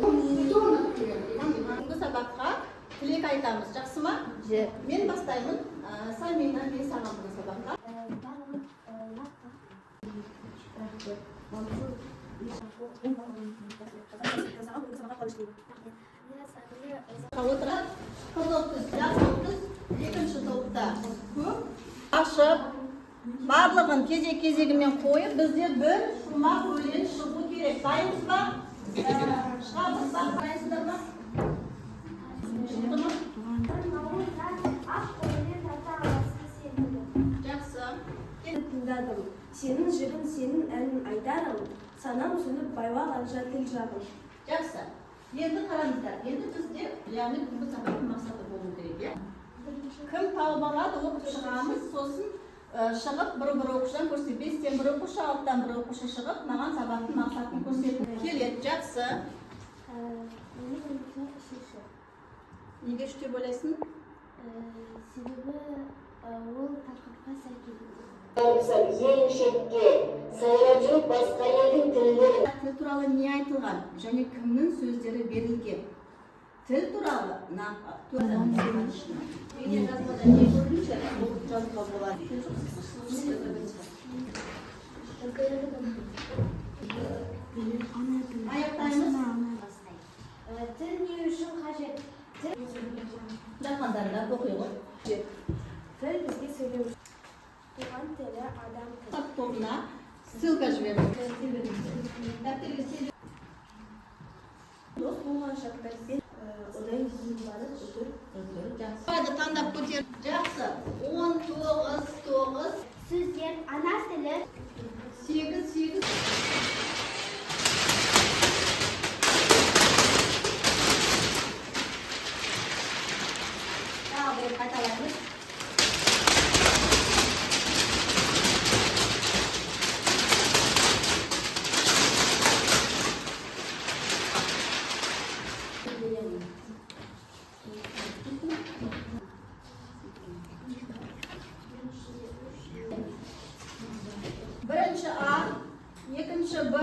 Bugungi sabaqqa tilak aytamiz, yaxshimi? Men boshlayman. Samina, men salom bugun sabaqqa. O'tirib, qiziqsiz, yaxshisiz, ikkinchi to'pda ko'p ashib, barlig'ini кезек-кезегімен qo'yib, bizga bir shumaq o'yin shiqu kerak. Daymizmi? Chiqamizmi? Qaraysizlarmi? Chiqdimi? Yaxshi. Tыңдадым. Сенің жырың, сенің әнін айтарым. Санам сөніп байлағанша тіл жағым. Жақсы. Енді қараңыздар. Енді бізде, яғни бүгінгі сабақтың мақсаты болу керек, иә? Кім тауып алады, оқып шығамыз, сосын шығып бір оқушыдан көрсетіп, 5-тен бір оқушы, 6-тан бір оқушы шығып, маған сабақтың мақсатын көрсетіп келеді. Жақсы. Неге үште бөлесің? Себебі ол тақырыпқа сай келеді. Ең шетке, сайрап басқа елдің тілдері. Тіл туралы не айтылған және кімнің сөздері берілген? Тіл туралы аяқтаймыз. Тіл не үшін қажет? Жақандарында оқиғы. Тіл бізге сөйлеу. Туған тілі адам тілі. Тобына ссылка жібердім. Дос болған шақта одан кейін барып өтір. Жақсы. Таңдап көтер. Жақсы. 19 Сөздер ана тілі. 8. Тағы бір қайталаймыз. Birinchi A, ikkinchi B.